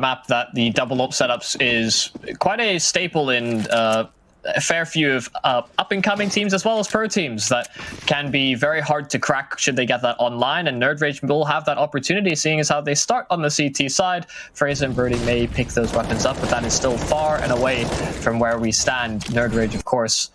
map that the double ult setups is quite a staple in a fair few of up-and-coming teams as well as pro teams that can be very hard to crack should they get that online, and nerdRage will have that opportunity, seeing as how they start on the CT side. Fraser and Birdie may pick those weapons up, but that is still far and away from where we stand. nerdRage, of course,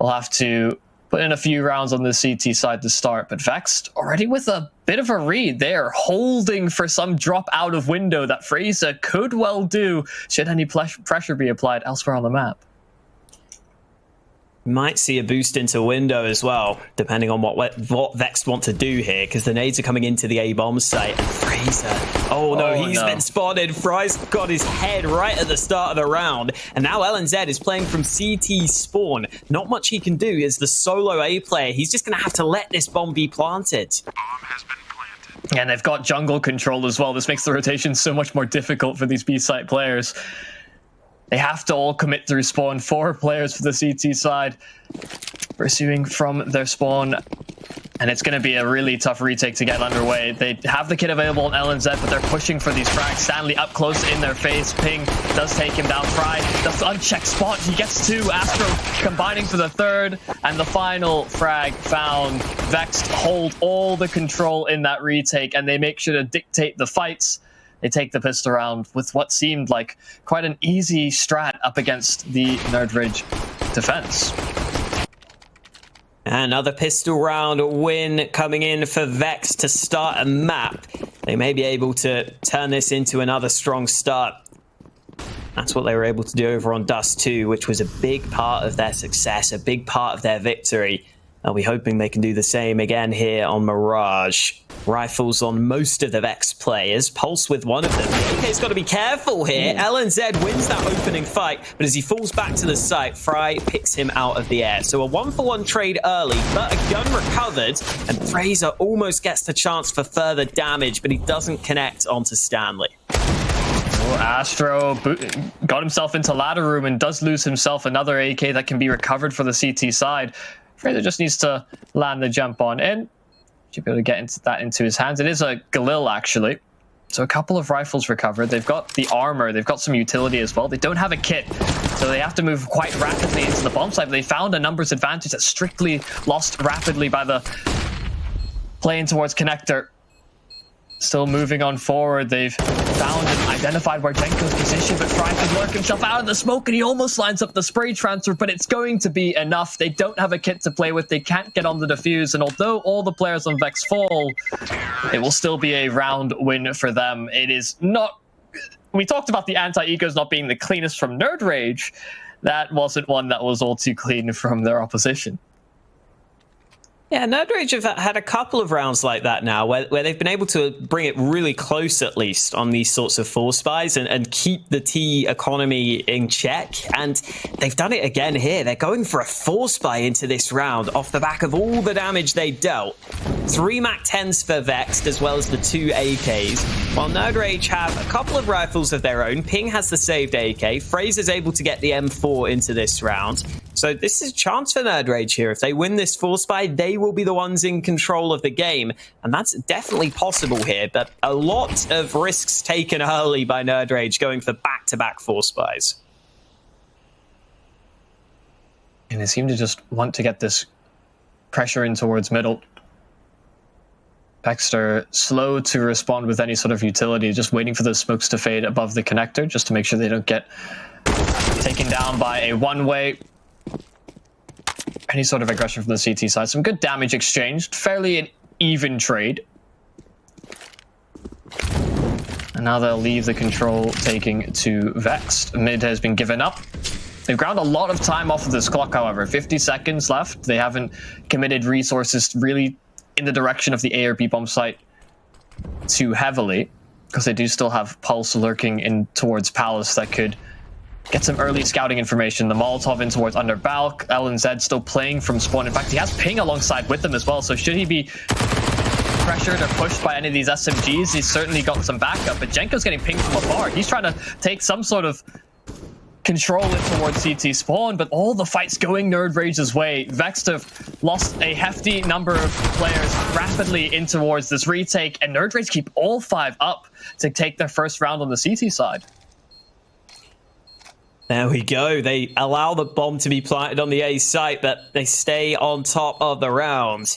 will have to put in a few rounds on the CT side to start, but Vexed already with a bit of a read there, holding for some drop out of window that Fraser could well do should any pressure be applied elsewhere on the map. Might see a boost into window as well, depending on what Vexed want to do here, because the nades are coming into the A-bomb site, and Fraser, oh no, he's been spotted. Fry's got his head right at the start of the round, and now LNZ is playing from CT spawn. Not much he can do as the solo A player. He's just going to have to let this bomb be planted. Bomb has been planted. And they've got jungle control as well. This makes the rotation so much more difficult for these B-site players. They have to all commit through spawn. 4 players for the CT side pursuing from their spawn. And it's going to be a really tough retake to get underway. They have the kit available on LNZ, but they're pushing for these frags. Stanley up close in their face. Ping does take him down. Fry does the unchecked spot. He gets 2. Astro combining for the 3rd. And the final frag found. Vexed hold all the control in that retake, and they make sure to dictate the fights. They take the pistol round with what seemed like quite an easy strat up against the nerdRage defense. Another pistol round win coming in for Vex to start a map. They may be able to turn this into another strong start. That's what they were able to do over on Dust 2, which was a big part of their success, a big part of their victory. Are we hoping they can do the same again here on Mirage? Rifles on most of the Vex players. Pulse with one of them. The AK's got to be careful here. LNZ wins that opening fight, but as he falls back to the site, Fry picks him out of the air. So a 1-for-1 trade early, but a gun recovered, and Fraser almost gets the chance for further damage, but he doesn't connect onto Stanley. Astro got himself into ladder room and does lose himself another AK that can be recovered for the CT side. Fraser just needs to land the jump on in. Should be able to get into his hands. It is a Galil, actually. So a couple of rifles recovered. They've got the armor. They've got some utility as well. They don't have a kit, so they have to move quite rapidly into the bomb site. But they found a numbers advantage that's strictly lost rapidly by the play in towards connector. Still moving on forward. They've found and identified where Jenko's positioned, but Fry can work himself out of the smoke, and he almost lines up the spray transfer, but it's going to be enough. They don't have a kit to play with. They can't get on the defuse, and although all the players on Vex fall, it will still be a round win for them. It is not... We talked about the anti-egos not being the cleanest from nerdRage. That wasn't one that was all too clean from their opposition. Yeah, nerdRage have had a couple of rounds like that now where they've been able to bring it really close, at least, on these sorts of force buys and keep the T economy in check. And they've done it again here. They're going for a force buy into this round off the back of all the damage they dealt. 3 MAC-10s for Vexed, as well as the 2 AKs. While nerdRage have a couple of rifles of their own. Ping has the saved AK. Fraser's able to get the M4 into this round. So this is a chance for nerdRage here. If they win this force buy, they will be the ones in control of the game. And that's definitely possible here. But a lot of risks taken early by nerdRage going for back-to-back force buys. And they seem to just want to get this pressure in towards middle. Vexed slow to respond with any sort of utility, just waiting for the smokes to fade above the connector, just to make sure they don't get taken down by a one-way. Any sort of aggression from the CT side. Some good damage exchanged. Fairly an even trade. And now they'll leave the control taking to Vexed. Mid has been given up. They've ground a lot of time off of this clock, however. 50 seconds left. They haven't committed resources really in the direction of the A or B bomb site too heavily, because they do still have Pulse lurking in towards Palace that could get some early scouting information. The Molotov in towards under Balk. LNZ still playing from spawn. In fact, he has Ping alongside with him as well, so should he be pressured or pushed by any of these SMGs, he's certainly got some backup. But Jenko's getting pinged from afar. He's trying to take some sort of control it towards CT spawn, but all the fights going nerdRage's way. Vexed have lost a hefty number of players rapidly in towards this retake, and nerdRage keep all 5 up to take their first round on the CT side. There we go. They allow the bomb to be planted on the A site, but they stay on top of the round.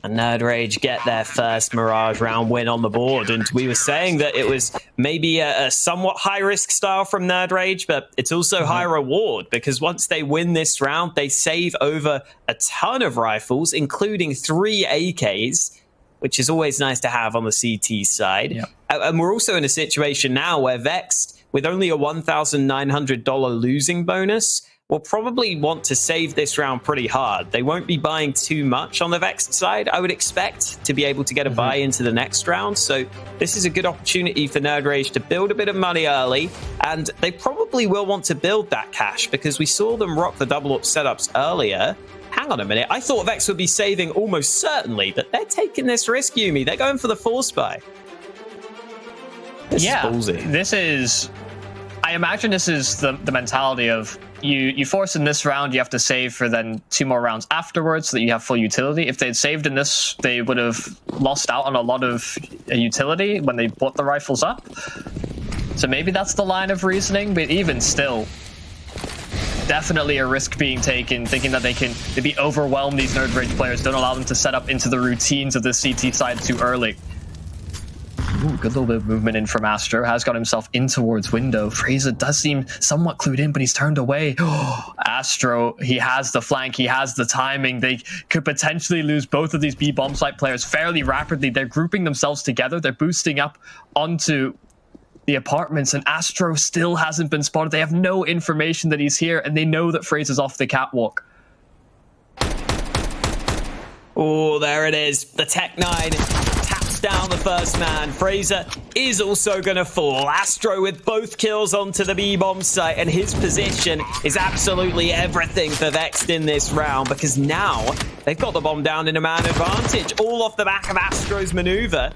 And nerdRage get their first Mirage round win on the board. And we were saying that it was maybe a somewhat high-risk style from nerdRage, but it's also high reward, because once they win this round, they save over a ton of rifles, including 3 AKs, which is always nice to have on the CT side. Yep. And we're also in a situation now where Vexed, with only a $1,900 losing bonus, will probably want to save this round pretty hard. They won't be buying too much on the Vexed side, I would expect, to be able to get a buy into the next round. So this is a good opportunity for nerdRage to build a bit of money early, and they probably will want to build that cash, because we saw them rock the double up setups earlier. Hang on a minute, I thought Vex would be saving almost certainly, but they're taking this risk, Yumi. They're going for the force buy. This is ballsy. This is... I imagine this is the mentality of you force in this round, you have to save for then 2 more rounds afterwards so that you have full utility. If they'd saved in this, they would have lost out on a lot of utility when they bought the rifles up. So maybe that's the line of reasoning, but even still, definitely a risk being taken, thinking that they can maybe overwhelm these nerdRage players, don't allow them to set up into the routines of the CT side too early. Ooh, good little bit of movement in from Astro. Has got himself in towards window. Fraser does seem somewhat clued in, but he's turned away. Astro, he has the flank. He has the timing. They could potentially lose both of these B bomb site players fairly rapidly. They're grouping themselves together. They're boosting up onto the apartments, and Astro still hasn't been spotted. They have no information that he's here, and they know that Fraser's off the catwalk. Oh, there it is. The Tech 9 down the first man. Fraser is also going to fall. Astro with both kills onto the B-bomb site, and his position is absolutely everything for Vexed in this round, because now they've got the bomb down in a man advantage, all off the back of Astro's maneuver.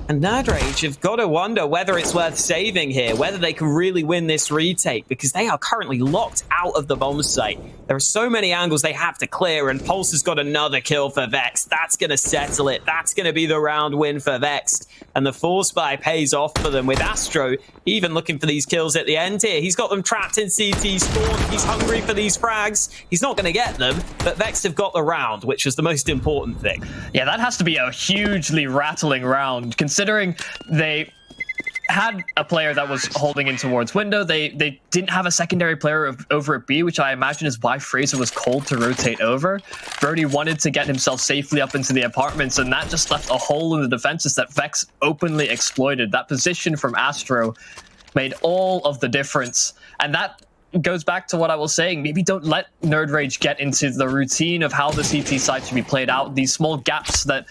And nerdRage have got to wonder whether it's worth saving here, whether they can really win this retake, because they are currently locked out of the bomb site. There are so many angles they have to clear, and Pulse has got another kill for Vexed. That's going to settle it. That's going to be the round win for Vexed. And the force buy pays off for them, with Astro even looking for these kills at the end here. He's got them trapped in CT spawn. He's hungry for these frags. He's not going to get them, but Vexed have got the round, which was the most important thing. Yeah, that has to be a hugely rattling round, considering they had a player that was holding in towards window. They didn't have a secondary player over at B, which I imagine is why Fraser was called to rotate over. Brody wanted to get himself safely up into the apartments, and that just left a hole in the defenses that Vex openly exploited. That position from Astro made all of the difference, and that goes back to what I was saying. Maybe don't let nerdRage get into the routine of how the CT side should be played out. These small gaps that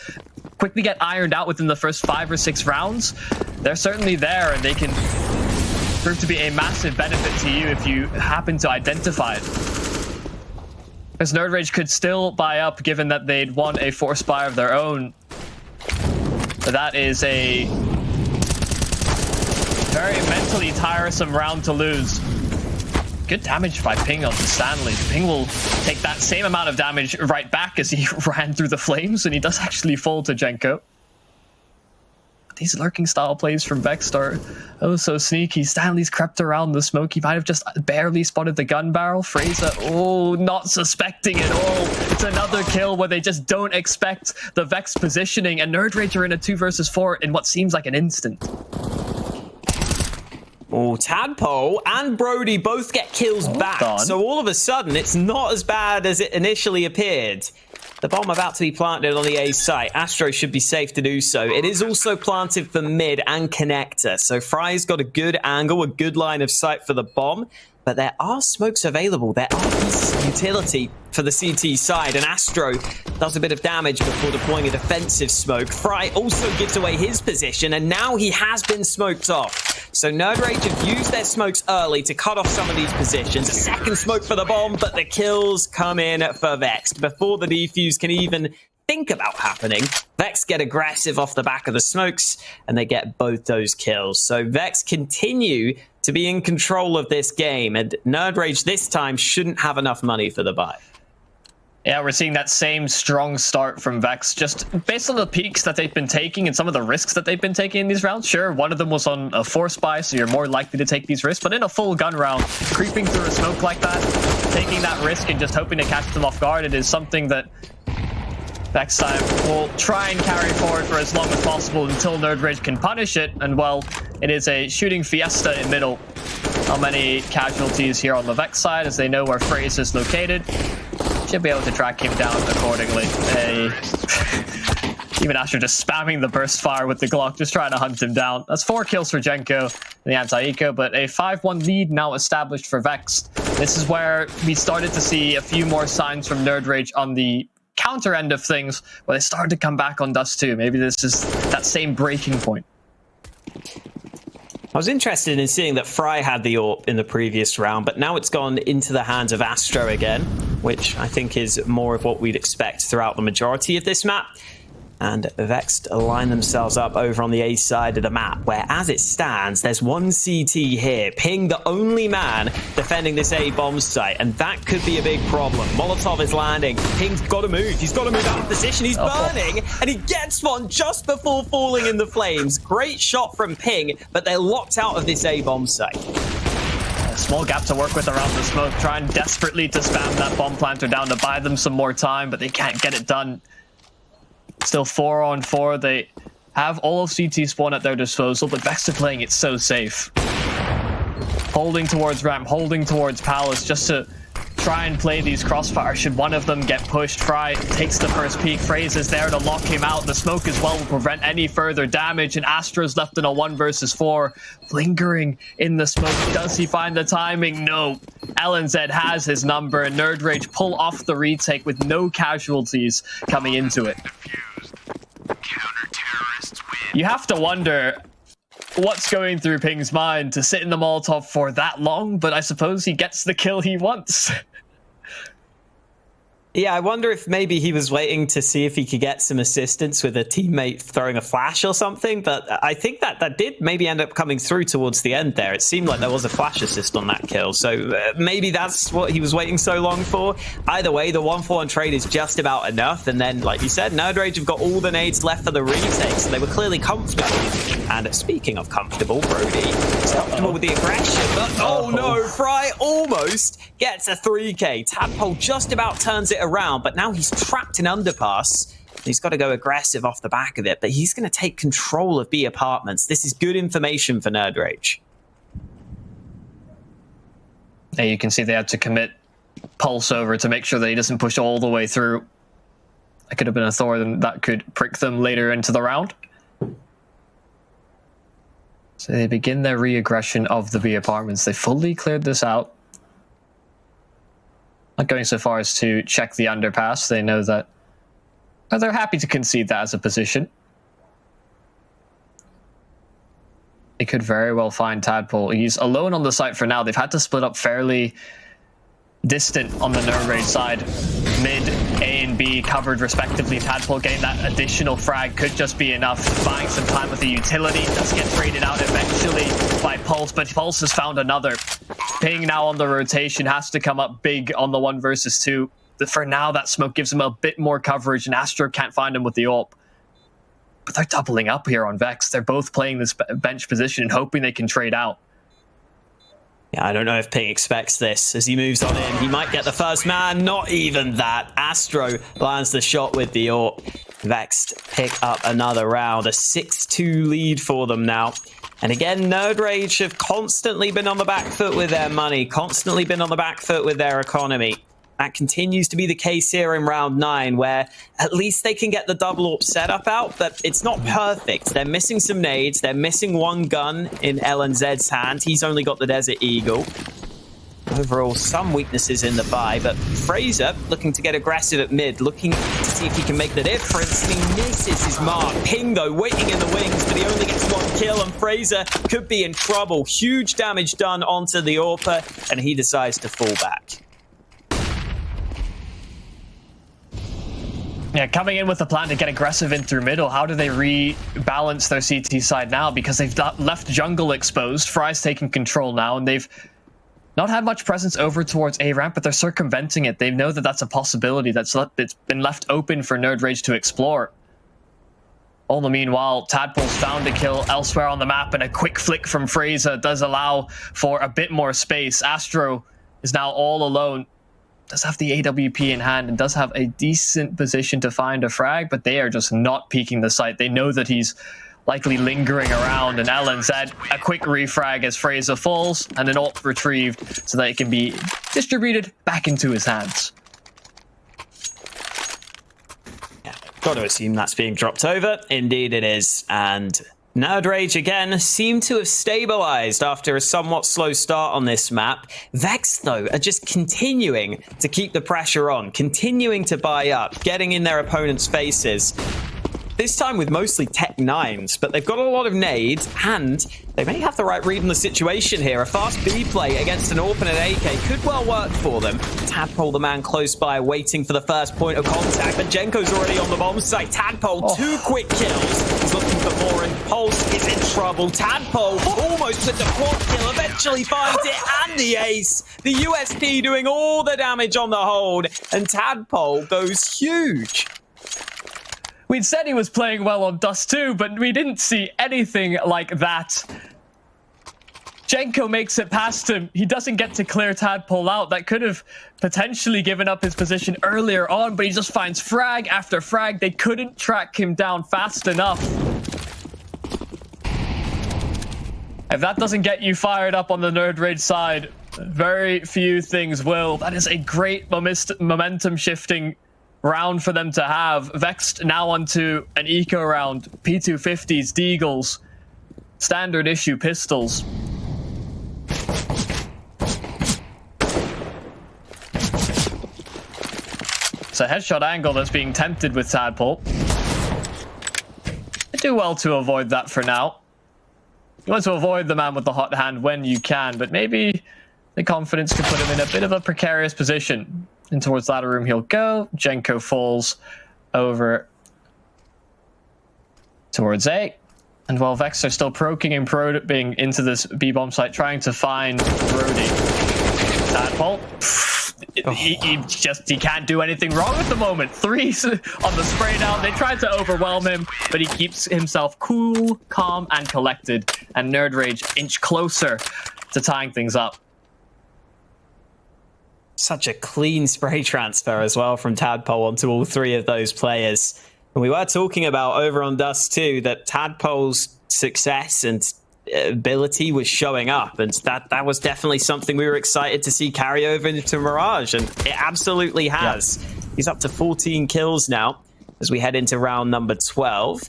quickly get ironed out within the first 5 or 6 rounds, they're certainly there, and they can prove to be a massive benefit to you if you happen to identify it. Because nerdRage could still buy up, given that they'd won a force buy of their own. But that is a very mentally tiresome round to lose. Good damage by Ping onto Stanley. Ping will take that same amount of damage right back as he ran through the flames, and he does actually fall to Jenko. These lurking style plays from Vexed are oh so sneaky. Stanley's crept around the smoke. He might have just barely spotted the gun barrel. Fraser, oh, not suspecting at all. It's another kill where they just don't expect the Vexed positioning, and nerdRage are in a 2 versus 4 in what seems like an instant. Oh, Tadpole and Brody both get kills back. So all of a sudden, it's not as bad as it initially appeared. The bomb about to be planted on the A site. Astro should be safe to do so. It is also planted for mid and connector. So Fry's got a good angle, a good line of sight for the bomb. But there are smokes available. There are utility for the CT side, and Astro does a bit of damage before deploying a defensive smoke. Fry also gives away his position, and now he has been smoked off. So nerdRage have used their smokes early to cut off some of these positions. A second smoke for the bomb, but the kills come in for Vexed before the defuse can even think about happening. Vex get aggressive off the back of the smokes, and they get both those kills. So Vex continue to be in control of this game, and nerdRage this time shouldn't have enough money for the buy. Yeah, we're seeing that same strong start from Vex, just based on the peaks that they've been taking and some of the risks that they've been taking in these rounds. Sure, one of them was on a force buy, so you're more likely to take these risks, but in a full gun round, creeping through a smoke like that, taking that risk and just hoping to catch them off guard, it is something that Vex time will try and carry forward for as long as possible until nerdRage can punish it. And well, it is a shooting fiesta in middle. Not many casualties here on the Vex side as they know where FaZe is located. Should be able to track him down accordingly. Even after just spamming the burst fire with the Glock, just trying to hunt him down. That's 4 kills for Jenko in the anti-eco, but a 5-1 lead now established for Vexed. This is where we started to see a few more signs from nerdRage on the counter end of things, where they started to come back on Dust 2. Maybe this is that same breaking point. I was interested in seeing that Fry had the AWP in the previous round, but now it's gone into the hands of Astro again, which I think is more of what we'd expect throughout the majority of this map. And Vexed align themselves up over on the A side of the map, where as it stands, there's one CT here. Ping, the only man defending this A bomb site, and that could be a big problem. Molotov is landing. Ping's got to move. He's got to move out of position. He's burning, and he gets one just before falling in the flames. Great shot from Ping, but they're locked out of this A bomb site. A small gap to work with around the smoke, trying desperately to spam that bomb planter down to buy them some more time, but they can't get it done. Still 4 on 4. They have all of CT spawn at their disposal, but Vexed are playing it so safe. Holding towards ramp, holding towards Palace, just to try and play these crossfires. Should one of them get pushed, Fry takes the first peek. FaZe is there to lock him out. The smoke as well will prevent any further damage, and Astro's left in a 1 versus 4. Lingering in the smoke. Does he find the timing? No. LNZ has his number, and nerdRage pull off the retake with no casualties coming into it. You have to wonder what's going through Ping's mind to sit in the Molotov for that long, but I suppose he gets the kill he wants. Yeah, I wonder if maybe he was waiting to see if he could get some assistance with a teammate throwing a flash or something, but I think that did maybe end up coming through towards the end there. It seemed like there was a flash assist on that kill, so maybe that's what he was waiting so long for. Either way, the 1-4 on trade is just about enough, and then, like you said, nerdRage have got all the nades left for the retake, so they were clearly comfortable. And speaking of comfortable, Brody is comfortable with the aggression, but oh no, Fry almost gets a 3K. Tadpole just about turns it around, but now he's trapped in underpass. He's got to go aggressive off the back of it, but he's going to take control of B apartments. This is good information for nerdRage. There you can see they had to commit Pulse over to make sure that he doesn't push all the way through. That could have been a Thor that could prick them later into the round. So they begin their re-aggression of the B apartments. They fully cleared this out. Not going so far as to check the underpass. They know that they're happy to concede that as a position. They could very well find Tadpole. He's alone on the site for now. They've had to split up fairly distant on the nerdRage side. Mid A and B covered respectively. Tadpole getting that additional frag could just be enough. Buying some time with the utility. Does get traded out eventually by Pulse, but Pulse has found another. Ping now on the rotation has to come up big on the 1 versus 2. For now, that smoke gives him a bit more coverage, and Astro can't find him with the AWP. But they're doubling up here on Vex. They're both playing this bench position and hoping they can trade out. Yeah, I don't know if Ping expects this. As he moves on in, he might get the first man. Not even that. Astro lands the shot with the AWP. Vexed pick up another round. A 6-2 lead for them now. And again, nerdRage have constantly been on the back foot with their money. Constantly been on the back foot with their economy. That continues to be the case here in round 9, where at least they can get the double AWP setup out, but it's not perfect. They're missing some nades. They're missing one gun in LNZ's hand. He's only got the Desert Eagle. Overall, some weaknesses in the buy, but Fraser looking to get aggressive at mid, looking to see if he can make the difference. And he misses his mark. Ping, though, waiting in the wings, but he only gets 1 kill, and Fraser could be in trouble. Huge damage done onto the AWPer, and he decides to fall back. Yeah, coming in with a plan to get aggressive in through middle. How do they rebalance their CT side now? Because they've left jungle exposed. Fry's taking control now, and they've not had much presence over towards A ramp, but they're circumventing it. They know that that's a possibility it's been left open for nerdRage to explore. All the meanwhile, Tadpole's found a kill elsewhere on the map, and a quick flick from Fraser does allow for a bit more space. Astro is now all alone. Does have the AWP in hand and does have a decent position to find a frag, but they are just not peeking the site. They know that he's likely lingering around, and LNZ, a quick refrag as Fraser falls, and an ult retrieved so that it can be distributed back into his hands. Yeah, got to assume that's being dropped over. Indeed it is, and nerdRage again seem to have stabilized after a somewhat slow start on this map. Vexed, though, are just continuing to keep the pressure on, continuing to buy up, getting in their opponents' faces. This time with mostly Tech 9s, but they've got a lot of nades, and they may have the right read on the situation here. A fast B play against an AWP and an AK could well work for them. Tadpole, the man close by, waiting for the first point of contact, but Jenko's already on the bomb site. Tadpole, 2 quick kills. He's looking for more, and Pulse is in trouble. Tadpole almost with the quad kill, eventually finds it, and the ace. The USP doing all the damage on the hold, and Tadpole goes huge. We'd said he was playing well on Dust 2, but we didn't see anything like that. Jenko makes it past him. He doesn't get to clear Tadpole out. That could have potentially given up his position earlier on, but he just finds frag after frag. They couldn't track him down fast enough. If that doesn't get you fired up on the nerdRage side, very few things will. That is a great momentum shifting round for them to have. Vexed now onto an eco round, P250s, Deagles, standard issue pistols. It's a headshot angle that's being tempted with Tadpole. They do well to avoid that for now. You want to avoid the man with the hot hand when you can, but maybe the confidence could put him in a bit of a precarious position. And towards ladder room he'll go. Jenko falls over towards A. And while Vex are still proking and probing into this B-bomb site, trying to find Brody. Tadpole. He can't do anything wrong at the moment. 3 on the spray down. They tried to overwhelm him, but he keeps himself cool, calm, and collected. And nerdRage inch closer to tying things up. Such a clean spray transfer as well from Tadpole onto all 3 of those players. And we were talking about over on Dust 2 that Tadpole's success and ability was showing up, and that was definitely something we were excited to see carry over into Mirage, and it absolutely has. Yep. He's up to 14 kills now as we head into round number 12.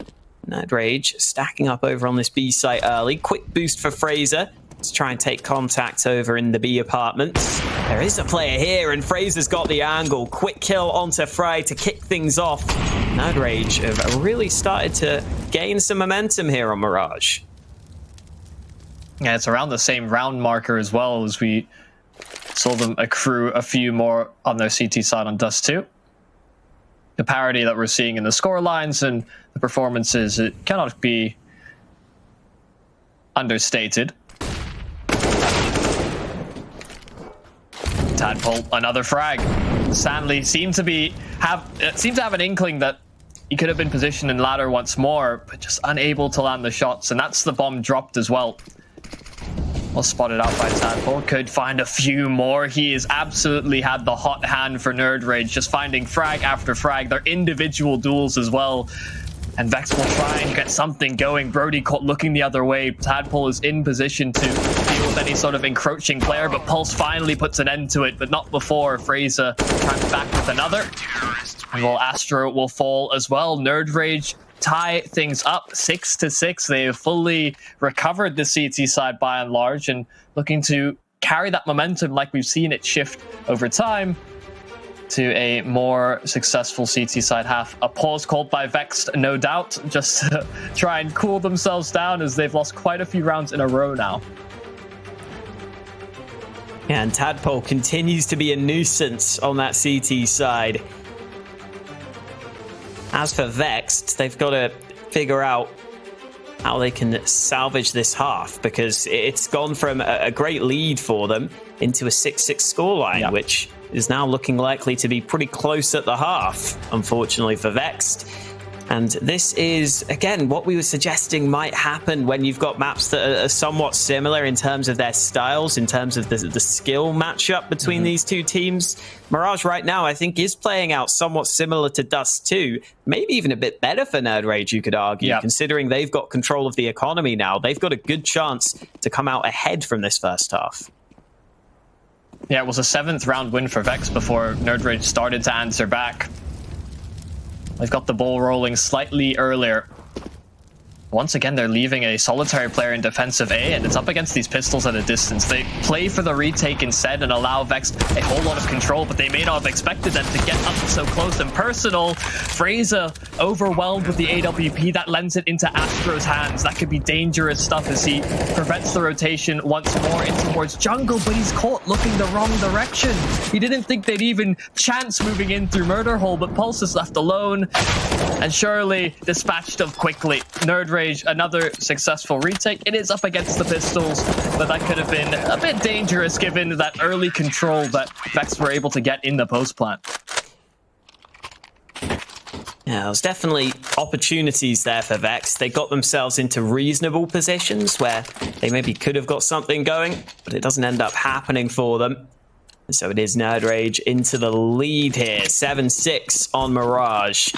nerdRage stacking up over on this B site early. Quick boost for Fraser to try and take contact over in the B apartments. There is a player here, and Fraser's got the angle. Quick kill onto Fry to kick things off. nerdRage have really started to gain some momentum here on Mirage. Yeah, it's around the same round marker as well, as we saw them accrue a few more on their CT side on Dust 2. The parity that we're seeing in the score lines and the performances, it cannot be understated. Tadpole, another frag. Stanley seemed to have an inkling that he could have been positioned in ladder once more, but just unable to land the shots, and that's the bomb dropped as well. Well spotted out by Tadpole. Could find a few more. He has absolutely had the hot hand for nerdRage, just finding frag after frag. Their individual duels as well. And Vex will try and get something going. Brody caught looking the other way. Tadpole is in position to deal with any sort of encroaching player, but Pulse finally puts an end to it, but not before Fraser comes back with another. And well, Astro will fall as well. nerdRage tie things up 6-6. They have fully recovered the CT side by and large, and looking to carry that momentum like we've seen it shift over time to a more successful CT side half. A pause called by Vexed, no doubt, just to try and cool themselves down, as they've lost quite a few rounds in a row now. And Tadpole continues to be a nuisance on that CT side. As for Vexed, they've got to figure out how they can salvage this half, because it's gone from a great lead for them into a 6-6 scoreline, which is now looking likely to be pretty close at the half, unfortunately for Vexed. And this is, again, what we were suggesting might happen when you've got maps that are somewhat similar in terms of their styles, in terms of the skill matchup between these two teams. Mirage right now, I think, is playing out somewhat similar to Dust 2. Maybe even a bit better for nerdRage, you could argue, considering they've got control of the economy now. They've got a good chance to come out ahead from this first half. Yeah, it was a 7th round win for Vex before nerdRage started to answer back. They've got the ball rolling slightly earlier. Once again, they're leaving a solitary player in defensive A, and it's up against these pistols at a distance. They play for the retake instead and allow Vex a whole lot of control, but they may not have expected them to get up so close and personal. Fraser overwhelmed with the AWP. That lends it into Astro's hands. That could be dangerous stuff as he prevents the rotation once more in towards jungle, but he's caught looking the wrong direction. He didn't think they'd even chance moving in through Murder Hole, but Pulse is left alone and surely dispatched of quickly. nerdRage, another successful retake. It is up against the pistols, but that could have been a bit dangerous given that early control that Vex were able to get in the post plant. Yeah, there's definitely opportunities there for Vex. They got themselves into reasonable positions where they maybe could have got something going, but it doesn't end up happening for them. And so it is nerdRage into the lead here, 7-6 on Mirage.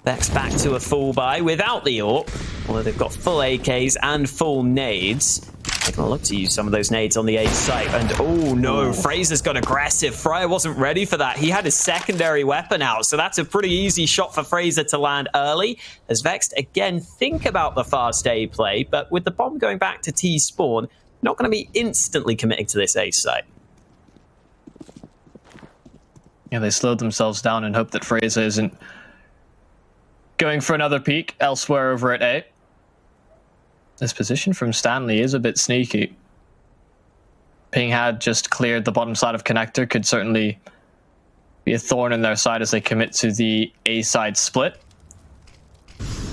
Vex back to a full buy without the AWP, although they've got full AKs and full nades. They're going to look to use some of those nades on the A site. And oh no, Fraser's got aggressive. Fryer wasn't ready for that. He had his secondary weapon out, so that's a pretty easy shot for Fraser to land early. As Vexed again think about the fast A play, but with the bomb going back to T spawn, not going to be instantly committing to this A site. Yeah, they slowed themselves down and hope that Fraser isn't going for another peek elsewhere over at A. This position from Stanley is a bit sneaky. Ping had just cleared the bottom side of connector, could certainly be a thorn in their side as they commit to the A side split.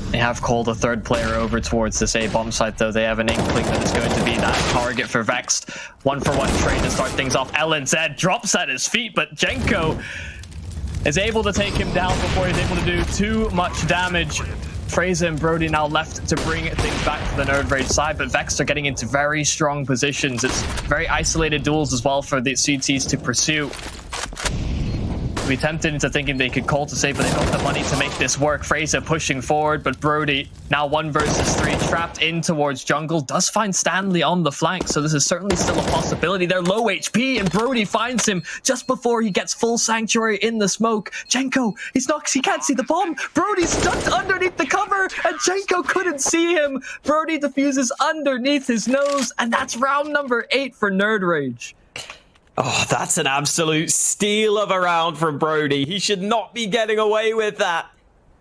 They have called a third player over towards this A bomb site, though. They have an inkling that it's going to be that target for Vexed. 1-for-1 trade to start things off. LNZ drops at his feet, but Jenko is able to take him down before he's able to do too much damage. Fraser and Brody now left to bring things back to the nerdRage side, but Vex are getting into very strong positions. It's very isolated duels as well for the CTs to pursue. We tempted into thinking they could call to save, but they've got the money to make this work. Fraser pushing forward, but Brody now 1 versus 3, trapped in towards jungle, does find Stanley on the flank, so this is certainly still a possibility. They're low HP, and Brody finds him just before he gets full sanctuary in the smoke. Jenko, he can't see the bomb. Brody's stuck underneath the cover, and Jenko couldn't see him. Brody diffuses underneath his nose, and that's round number 8 for nerdRage. Oh, that's an absolute steal of a round from Brody. He should not be getting away with that.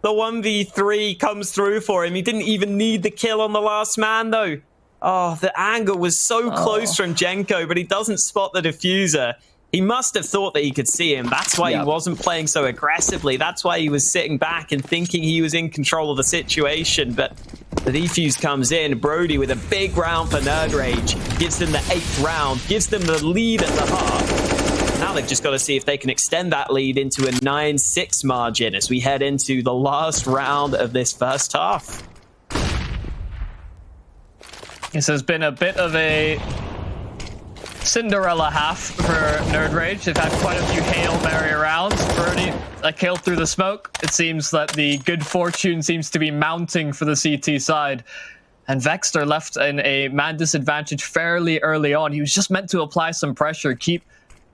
The 1v3 comes through for him. He didn't even need the kill on the last man, though. Oh, the angle was so close from Jenko, but he doesn't spot the diffuser. He must have thought that he could see him. That's why he wasn't playing so aggressively. That's why he was sitting back and thinking he was in control of the situation. But the defuse comes in. Brody with a big round for nerdRage. Gives them the 8th round. Gives them the lead at the half. Now they've just got to see if they can extend that lead into a 9-6 margin as we head into the last round of this first half. This has been a bit of a Cinderella half for nerdRage. They've had quite a few Hail Mary rounds. Brody, a kill through the smoke. It seems that the good fortune seems to be mounting for the CT side. And Vexed are left in a man disadvantage fairly early on. He was just meant to apply some pressure, keep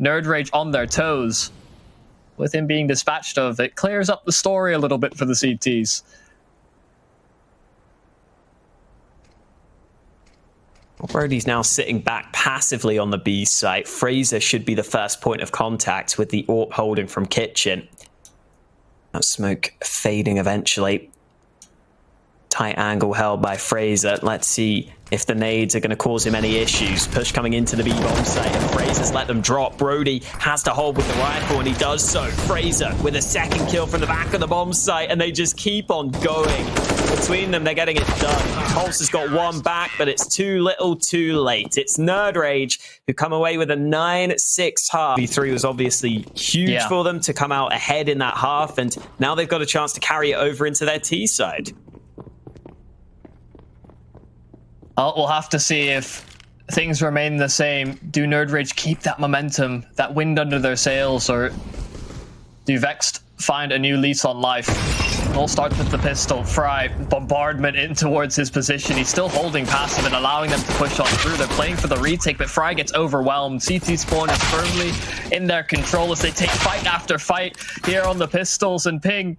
nerdRage on their toes. With him being dispatched of, it clears up the story a little bit for the CTs. Brody's now sitting back passively on the B site. Fraser should be the first point of contact with the AWP holding from Kitchen. That smoke fading eventually. Tight angle held by Fraser. Let's see if the nades are going to cause him any issues. Push coming into the B-bomb site, and Fraser's let them drop. Brody has to hold with the rifle, and he does so. Fraser with a second kill from the back of the bomb site, and they just keep on going. Between them, they're getting it done. Pulse has got one back, but it's too little too late. It's nerdRage who come away with a 9-6 half. V3 was obviously huge for them to come out ahead in that half, and now they've got a chance to carry it over into their T side. We'll have to see if things remain the same. Do nerdRage keep that momentum, that wind under their sails, or do Vexed find a new lease on life? It all starts with the pistol. Fry, bombardment in towards his position. He's still holding passive and allowing them to push on through. They're playing for the retake, but Fry gets overwhelmed. CT spawn is firmly in their control as they take fight after fight here on the pistols, and Ping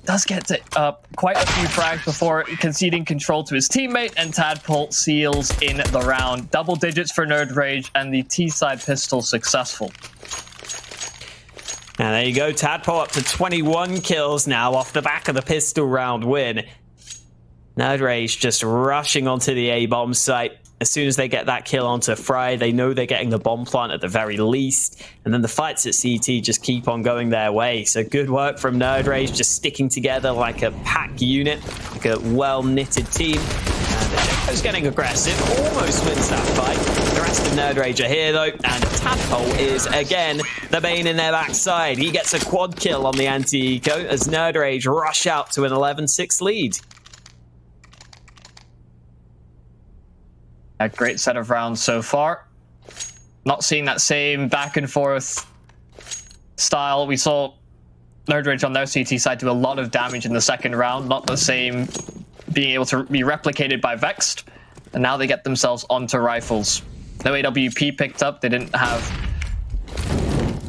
does get quite a few frags before conceding control to his teammate, and Tadpole seals in the round. Double digits for nerdRage, and the T-side pistol successful. And there you go, Tadpole up to 21 kills now off the back of the pistol round win. nerdRage just rushing onto the A-bomb site. As soon as they get that kill onto Fry, they know they're getting the bomb plant at the very least. And then the fights at CT just keep on going their way. So good work from nerdRage, just sticking together like a pack unit, like a well-knitted team. And Jenko's getting aggressive, almost wins that fight. The rest of nerdRage are here though, and Tadpole is again the bane in their backside. He gets a quad kill on the anti-eco as nerdRage rush out to an 11-6 lead. A great set of rounds so far. Not seeing that same back and forth style. We saw nerdRage on their CT side do a lot of damage in the second round. Not the same being able to be replicated by Vexed. And now they get themselves onto rifles. No AWP picked up. They didn't have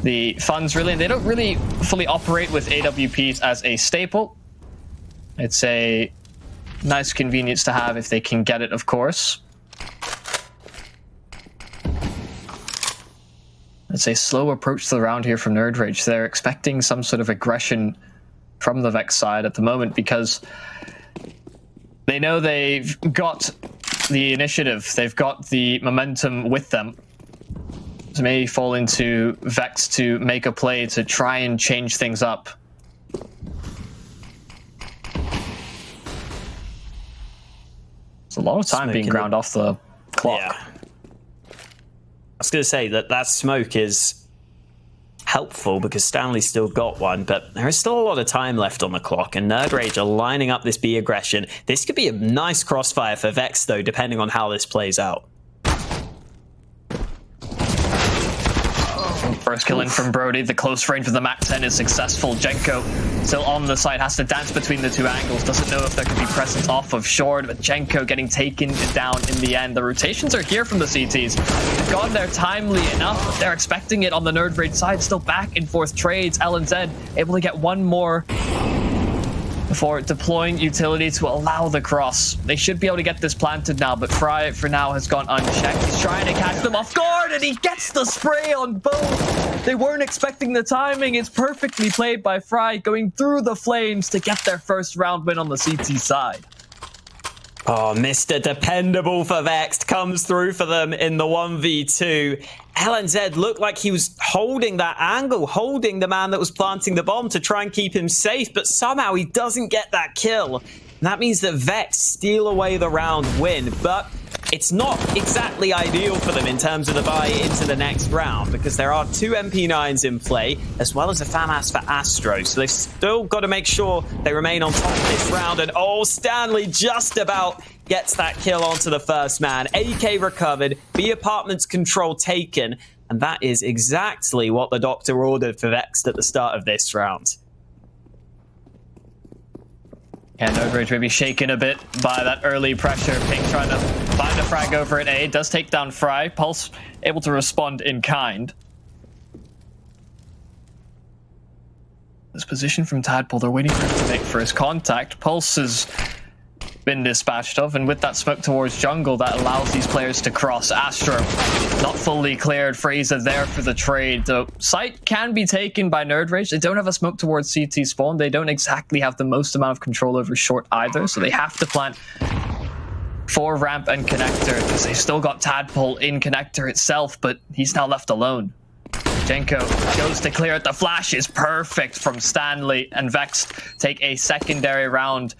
the funds really. And they don't really fully operate with AWPs as a staple. It's a nice convenience to have if they can get it, of course. It's a slow approach to the round here from nerdRage. They're expecting some sort of aggression from the Vex side at the moment because they know they've got the initiative. They've got the momentum with them. So maybe fall into Vex to make a play to try and change things up. It's a lot of time being ground off the clock. Yeah. I was going to say that smoke is helpful because Stanley's still got one, but there is still a lot of time left on the clock, and nerdRage are lining up this B aggression. This could be a nice crossfire for Vex, though, depending on how this plays out. First kill in from Brody. The close range of the MAC-10 is successful. Jenko still on the side, has to dance between the two angles. Doesn't know if there could be presence off of short, but Jenko getting taken down in the end. The rotations are here from the CTs. They've gotten there timely enough, but they're expecting it on the nerdRage side. Still back and forth trades. LNZ able to get one more before deploying utility to allow the cross. They should be able to get this planted now, but Fry for now has gone unchecked. He's trying to catch them off guard, and he gets the spray on both. They weren't expecting the timing. It's perfectly played by Fry, going through the flames to get their first round win on the CT side. Oh, Mr. Dependable for Vexed comes through for them in the 1v2. LNZ looked like he was holding that angle, holding the man that was planting the bomb to try and keep him safe, but somehow he doesn't get that kill. And that means that Vex steal away the round win, but it's not exactly ideal for them in terms of the buy into the next round because there are two MP9s in play as well as a FAMAS for Astro. So they've still got to make sure they remain on top of this round. And oh, Stanley just about gets that kill onto the first man. AK recovered, B apartment's control taken. And that is exactly what the doctor ordered for Vexed at the start of this round. Yeah, nerdRage maybe shaken a bit by that early pressure. Ping trying to find a frag over at A. Does take down Fry. Pulse able to respond in kind. This position from Tadpole, they're waiting for him to make first contact. Pulse is been dispatched of, and with that smoke towards jungle, that allows these players to cross. Astro not fully cleared. Fraser there for the trade. The site can be taken by nerdRage. They don't have a smoke towards CT spawn. They don't exactly have the most amount of control over short either, so they have to plant for ramp and connector, because they've still got Tadpole in connector itself, but he's now left alone. Jenko goes to clear it. The flash is perfect from Stanley, and Vexed take a secondary round.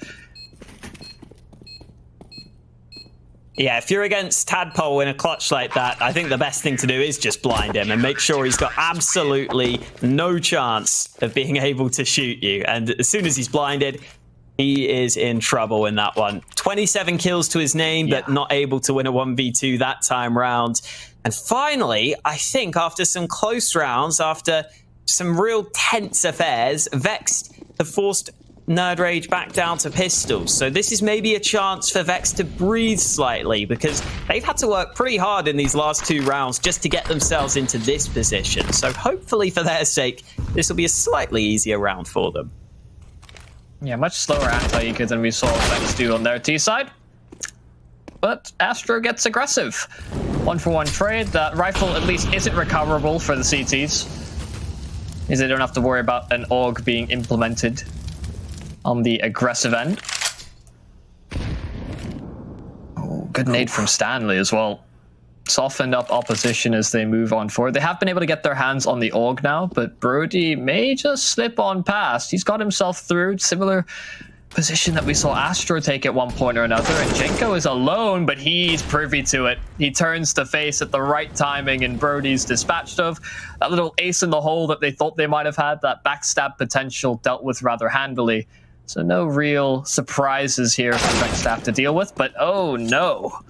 Yeah, if you're against Tadpole in a clutch like that, I think the best thing to do is just blind him and make sure he's got absolutely no chance of being able to shoot you. And as soon as he's blinded, he is in trouble in that one. 27 kills to his name, but not able to win a 1v2 that time round. And finally, I think after some close rounds, after some real tense affairs, Vexed have forced nerdRage back down to pistols. So this is maybe a chance for Vexed to breathe slightly, because they've had to work pretty hard in these last 2 rounds just to get themselves into this position. So hopefully for their sake, this will be a slightly easier round for them. Yeah, much slower anti-eco than we saw Vexed do on their T side. But Astro gets aggressive. 1-for-1 trade. That rifle at least isn't recoverable for the CTs, as they don't have to worry about an AUG being implemented on the aggressive end. Oh, good nade from Stanley as well. Softened up opposition as they move on forward. They have been able to get their hands on the AUG now, but Brody may just slip on past. He's got himself through. Similar position that we saw Astro take at one point or another, and Jenko is alone, but he's privy to it. He turns to face at the right timing, and Brody's dispatched of. That little ace in the hole that they thought they might have had, that backstab potential, dealt with rather handily. So no real surprises here for Vexed to have to deal with, but oh no.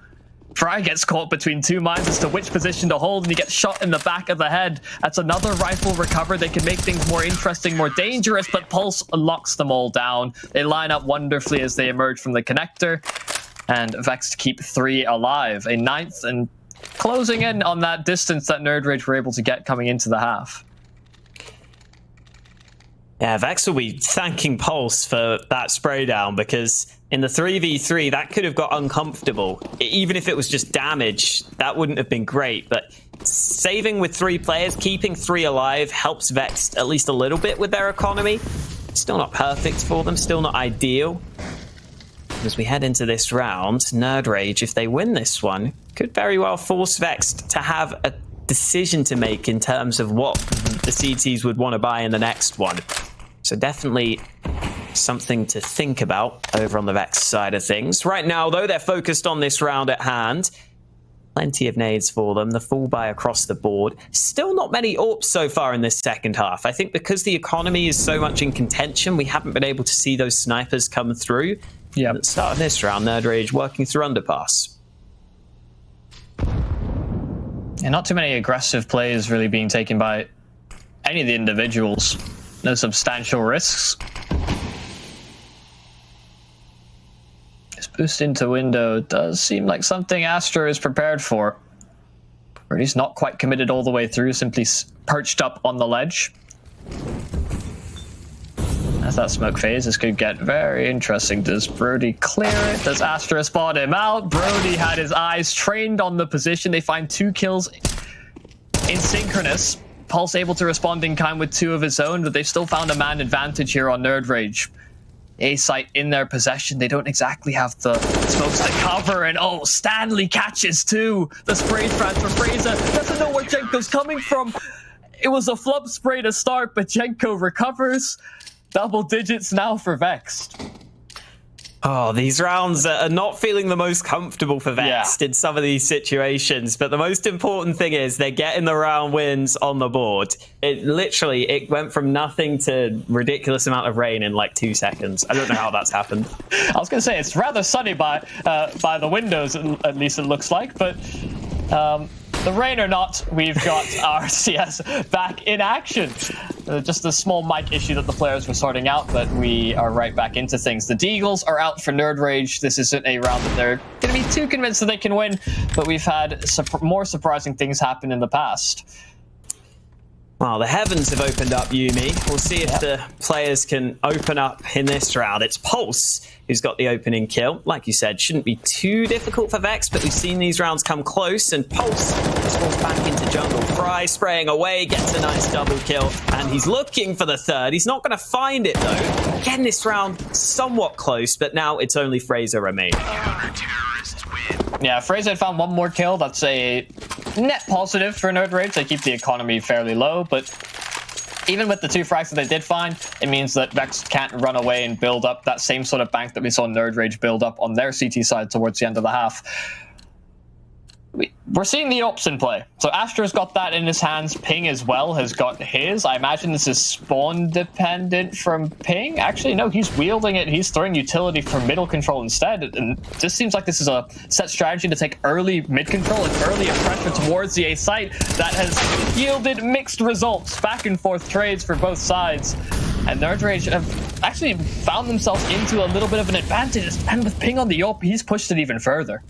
Fry gets caught between 2 minds as to which position to hold, and he gets shot in the back of the head. That's another rifle recovered. They can make things more interesting, more dangerous, but Pulse locks them all down. They line up wonderfully as they emerge from the connector, and Vexed keep 3 alive. A 9th, and closing in on that distance that nerdRage were able to get coming into the half. Yeah, Vex will be thanking Pulse for that spray down, because in the 3v3, that could have got uncomfortable. Even if it was just damage, that wouldn't have been great. But saving with 3 players, keeping 3 alive, helps Vex at least a little bit with their economy. Still not perfect for them, still not ideal. As we head into this round, nerdRage, if they win this one, could very well force Vex to have a decision to make in terms of what the CTs would want to buy in the next one. So definitely something to think about over on the Vex side of things. Right now, though, they're focused on this round at hand. Plenty of nades for them, the full buy across the board. Still not many AWPs so far in this second half. I think because the economy is so much in contention, we haven't been able to see those snipers come through. Yeah. At the start of this round, nerdRage working through underpass. And not too many aggressive plays really being taken by any of the individuals. No substantial risks. This boost into window does seem like something Astro is prepared for. Or he's not quite committed all the way through, simply perched up on the ledge. As that smoke phase, this could get very interesting. Does Brody clear it? Does Astro spot him out? Brody had his eyes trained on the position. They find 2 kills in synchronous. Pulse able to respond in kind with 2 of his own, but they've still found a man advantage here on nerdRage. A site in their possession. They don't exactly have the smokes to cover, and oh, Stanley catches 2. The spray transfer. Fraser doesn't know where Jenko's coming from. It was a flub spray to start, but Jenko recovers. Double digits now for Vexed. Oh, these rounds are not feeling the most comfortable for Vexed in some of these situations. But the most important thing is they're getting the round wins on the board. It went from nothing to ridiculous amount of rain in like 2 seconds. I don't know how that's happened. I was going to say, it's rather sunny by the windows, at least it looks like. But the rain or not, we've got our CS back in action. Just a small mic issue that the players were sorting out, but we are right back into things. The Deagles are out for nerdRage. This isn't a round that they're going to be too convinced that they can win, but we've had more surprising things happen in the past. Well, the heavens have opened up, Yumi. We'll see if the players can open up in this round. It's Pulse who's got the opening kill. Like you said, shouldn't be too difficult for Vex, but we've seen these rounds come close, and Pulse just falls back into jungle. Fry spraying away, gets a nice double kill, and he's looking for the third. He's not going to find it, though. Again, this round somewhat close, but now it's only Fraser remaining. Yeah, Fraser had found one more kill. That's a net positive for nerdRage. They keep the economy fairly low, but even with the 2 frags that they did find, it means that Vex can't run away and build up that same sort of bank that we saw nerdRage build up on their CT side towards the end of the half. We're seeing the ops in play. So Astro's got that in his hands. Ping as well has got his. I imagine this is spawn dependent from Ping. Actually, no, he's wielding it. He's throwing utility for middle control instead. And this seems like this is a set strategy to take early mid control and early pressure towards the A site that has yielded mixed results. Back and forth trades for both sides. And nerdRage have actually found themselves into a little bit of an advantage. And with Ping on the op, he's pushed it even further.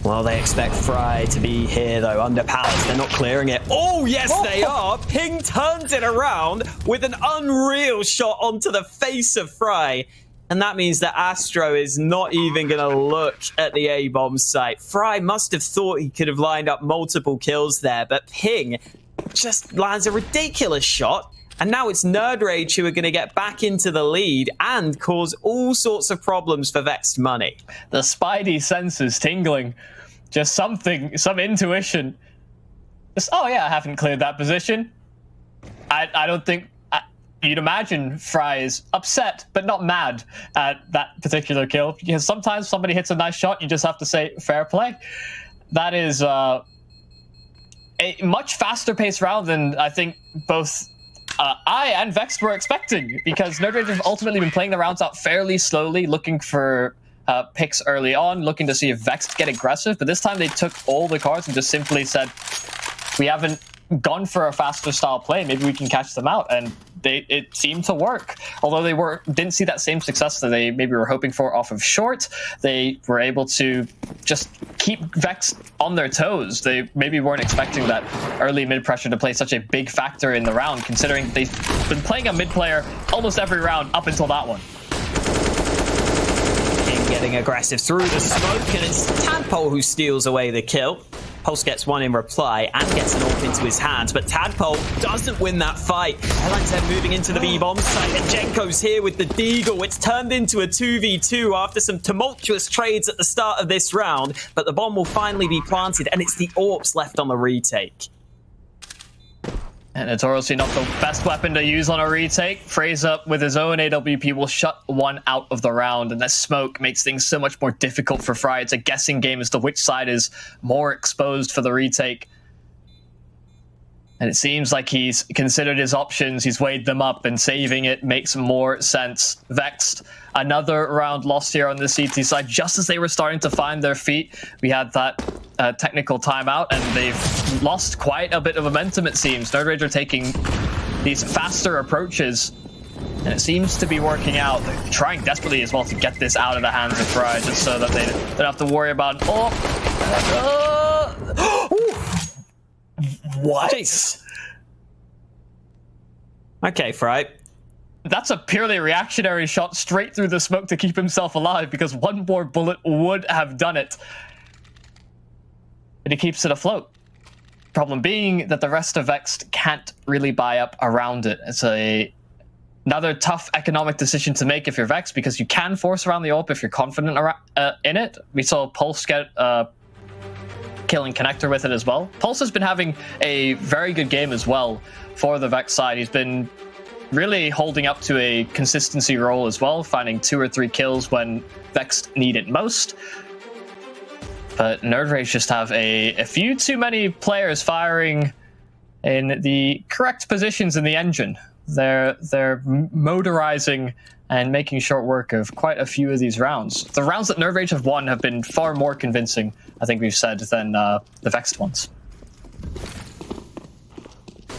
Well, they expect Fry to be here, though, under palace. They're not clearing it. Oh, yes, they are. Ping turns it around with an unreal shot onto the face of Fry. And that means that Astro is not even going to look at the A-bomb site. Fry must have thought he could have lined up multiple kills there, but Ping just lands a ridiculous shot. And now it's nerdRage who are going to get back into the lead and cause all sorts of problems for Vexed Money. The spidey senses tingling. Just something, some intuition. Just, oh yeah, I haven't cleared that position. I don't think... You'd imagine Fry is upset, but not mad at that particular kill. Because sometimes somebody hits a nice shot, you just have to say, fair play. That is a much faster paced round than I think both... I and Vexed were expecting, because nerdRage have ultimately been playing the rounds out fairly slowly, looking for picks early on, looking to see if Vexed get aggressive. But this time they took all the cards and just simply said, we haven't gone for a faster style play. Maybe we can catch them out. And it seemed to work. Although they didn't see that same success that they maybe were hoping for off of short, they were able to just keep Vexed on their toes. They maybe weren't expecting that early mid pressure to play such a big factor in the round, considering they've been playing a mid player almost every round up until that one. King getting aggressive through the smoke, and it's Tadpole who steals away the kill. Pulse gets one in reply and gets an AWP into his hands, but Tadpole doesn't win that fight. Airlines then moving into the B-bomb site, and Jenko's here with the Deagle. It's turned into a 2v2 after some tumultuous trades at the start of this round, but the bomb will finally be planted, and it's the AWPs left on the retake. And notoriously not the best weapon to use on a retake. Fraser with his own AWP will shut one out of the round, and that smoke makes things so much more difficult for Fry. It's a guessing game as to which side is more exposed for the retake. And it seems like he's considered his options, he's weighed them up, and saving it makes more sense. Vexed, another round lost here on the CT side, just as they were starting to find their feet. We had that technical timeout, and they've lost quite a bit of momentum, it seems. nerdRage are taking these faster approaches, and it seems to be working out. They're trying desperately as well to get this out of the hands of Fry, just so that they don't have to worry about... What? Jeez. Okay, Fry. That's a purely reactionary shot straight through the smoke to keep himself alive, because one more bullet would have done it. And he keeps it afloat. Problem being that the rest of Vexed can't really buy up around it. It's another tough economic decision to make if you're Vexed, because you can force around the AWP if you're confident in it. We saw Pulse get killing connector with it as well. Pulse has been having a very good game as well for the Vex side. He's been really holding up to a consistency role as well, finding 2 or 3 kills when Vex need it most. But nerdRage just have a few too many players firing in the correct positions in the engine. They're motorizing and making short work of quite a few of these rounds. The rounds that nerdRage have won have been far more convincing, I think we've said, than the Vexed ones.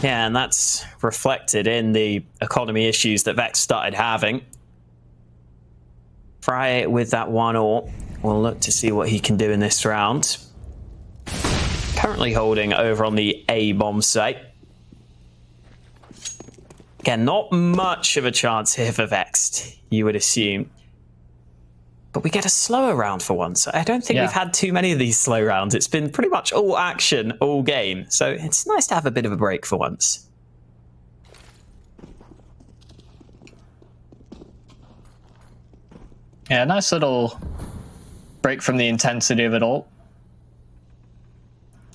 Yeah, and that's reflected in the economy issues that Vex started having. Fry with that 1 AWP. We'll look to see what he can do in this round. Currently holding over on the A-bomb site. Again, not much of a chance here for Vexed, you would assume. But we get a slower round for once. I don't think we've had too many of these slow rounds. It's been pretty much all action, all game. So it's nice to have a bit of a break for once. Yeah, nice little break from the intensity of it all.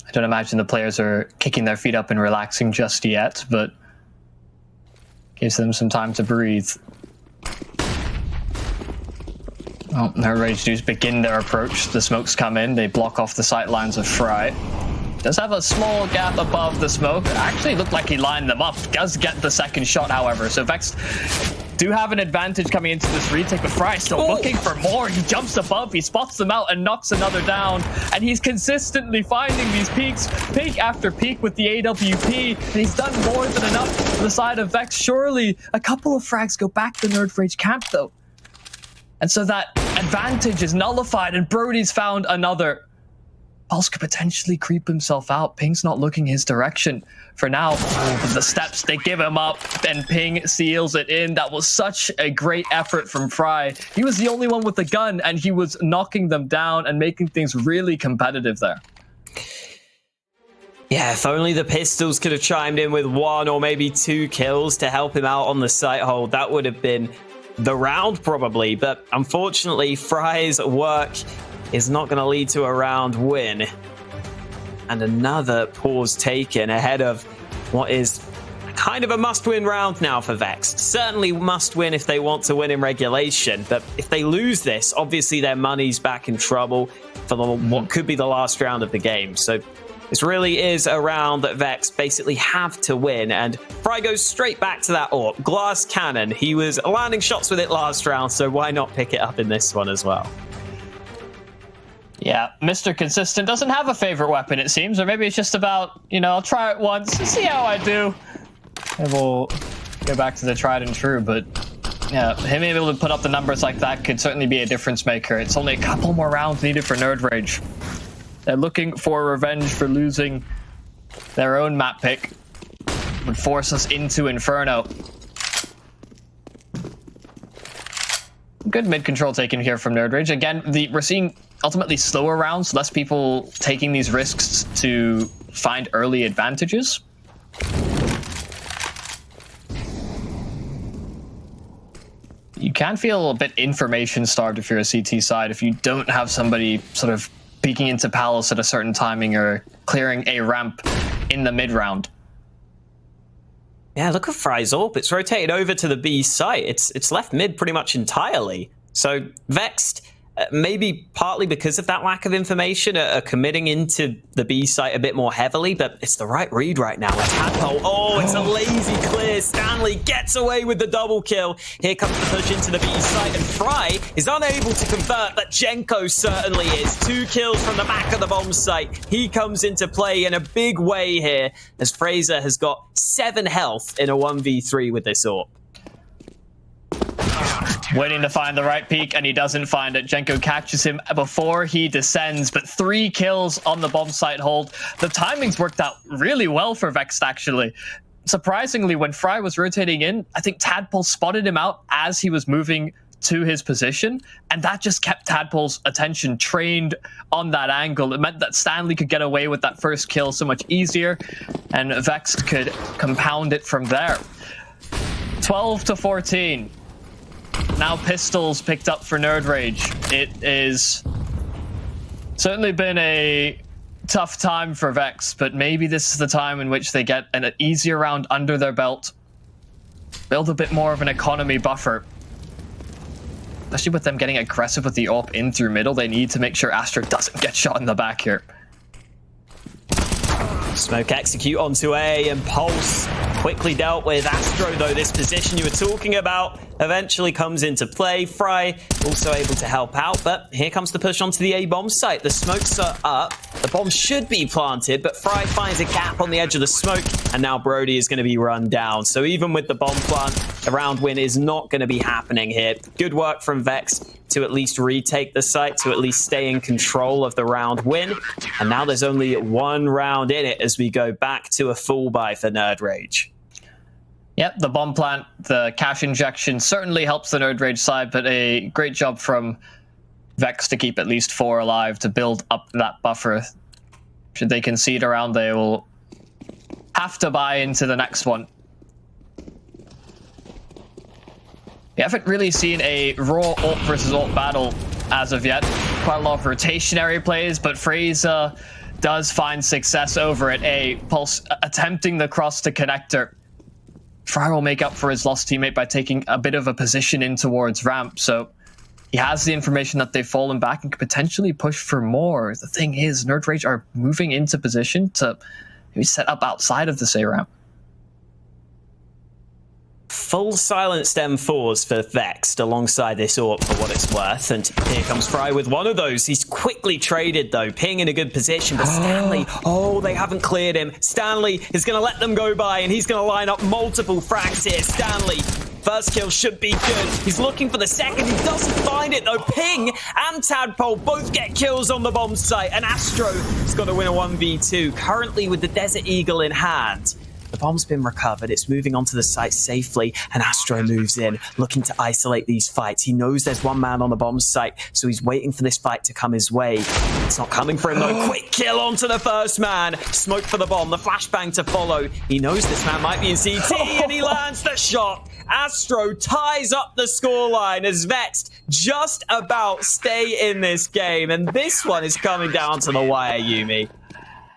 I don't imagine the players are kicking their feet up and relaxing just yet, but gives them some time to breathe. Oh, nerdRage do begin their approach. The smokes come in. They block off the sight lines of Fry. Does have a small gap above the smoke. Actually looked like he lined them up. Does get the second shot, however. So Vexed do have an advantage coming into this retake, but Fry still looking for more. He jumps above, he spots them out and knocks another down. And he's consistently finding these peaks, peak after peak with the AWP. And he's done more than enough on the side of Vex. Surely a couple of frags go back to nerdRage camp, though. And so that advantage is nullified, and Brody's found another. Pulse could potentially creep himself out. Ping's not looking his direction for now. The steps, they give him up, and Ping seals it in. That was such a great effort from Fry. He was the only one with the gun, and he was knocking them down and making things really competitive there. Yeah, if only the pistols could have chimed in with 1 or maybe 2 kills to help him out on the sight hold. That would have been the round probably, but unfortunately Fry's work is not going to lead to a round win. And another pause taken ahead of what is kind of a must-win round now for Vexed. Certainly must win if they want to win in regulation, but if they lose this, obviously their money's back in trouble for what could be the last round of the game. So this really is a round that Vex basically have to win, and Fry goes straight back to that AWP. Glass cannon. He was landing shots with it last round, so why not pick it up in this one as well? Yeah, Mr. Consistent doesn't have a favorite weapon, it seems, or maybe it's just about, you know, I'll try it once, see how I do. And we'll go back to the tried and true, but yeah, him able to put up the numbers like that could certainly be a difference maker. It's only a couple more rounds needed for nerdRage. They're looking for revenge for losing their own map pick. Would force us into Inferno. Good mid-control taken here from nerdRage. Again, we're seeing ultimately slower rounds, less people taking these risks to find early advantages. You can feel a bit information starved if you're a CT side, if you don't have somebody sort of peeking into Palace at a certain timing or clearing a ramp in the mid-round. Yeah, look at Fry's AWP. It's rotated over to the B site. It's left mid pretty much entirely. So Vexed, maybe partly because of that lack of information, are committing into the B site a bit more heavily, but it's the right read right now. It's Tadpole. Oh, it's a lazy clear. Stanley gets away with the double kill. Here comes the push into the B site, and Fry is unable to convert, but Jenko certainly is. 2 kills from the back of the bomb site. He comes into play in a big way here, as Fraser has got 7 health in a 1v3 with this AWP. Waiting to find the right peak, and he doesn't find it. Jenko catches him before he descends, but 3 kills on the bomb site hold. The timings worked out really well for Vexed, actually. Surprisingly, when Fry was rotating in, I think Tadpole spotted him out as he was moving to his position, and that just kept Tadpole's attention trained on that angle. It meant that Stanley could get away with that first kill so much easier, and Vexed could compound it from there. 12-14. Now pistols picked up for nerdRage. It is certainly been a tough time for Vex, but maybe this is the time in which they get an easier round under their belt, build a bit more of an economy buffer. Especially with them getting aggressive with the AWP in through middle, they need to make sure Astro doesn't get shot in the back here. Smoke execute onto A, and Pulse quickly dealt with. Astro, though, this position you were talking about eventually comes into play. Fry also able to help out, but here comes the push onto the A bomb site. The smokes are up. The bomb should be planted, but Fry finds a gap on the edge of the smoke, and now Brody is going to be run down. So even with the bomb plant, the round win is not going to be happening here. Good work from Vex to at least retake the site, to at least stay in control of the round win. And now there's only 1 round in it as we go back to a full buy for nerdRage. Yep, the bomb plant, the cash injection certainly helps the nerdRage side, but a great job from Vex to keep at least 4 alive to build up that buffer. Should they concede around, they will have to buy into the next one. We haven't really seen a raw ult versus ult battle as of yet. Quite a lot of rotationary plays, but Fraser does find success over at A. Pulse attempting the cross to connector. Fry will make up for his lost teammate by taking a bit of a position in towards ramp, so he has the information that they've fallen back and could potentially push for more. The thing is, nerdRage are moving into position to maybe set up outside of the A ramp. Full silenced M4s for Vexed alongside this AWP for what it's worth. And here comes Fry with one of those. He's quickly traded though, Ping in a good position. But Stanley, they haven't cleared him. Stanley is going to let them go by and he's going to line up multiple frags here. Stanley, first kill should be good. He's looking for the second. He doesn't find it though. Ping and Tadpole both get kills on the bomb site. And Astro has got to win a 1v2. Currently with the Desert Eagle in hand. The bomb's been recovered, it's moving onto the site safely, and Astro moves in, looking to isolate these fights. He knows there's one man on the bomb site, so he's waiting for this fight to come his way. It's not coming for him though. Quick kill onto the first man. Smoke for the bomb, the flashbang to follow. He knows this man might be in CT, and he lands the shot. Astro ties up the scoreline as Vexed just about stay in this game, and this one is coming down to the wire, Yumi.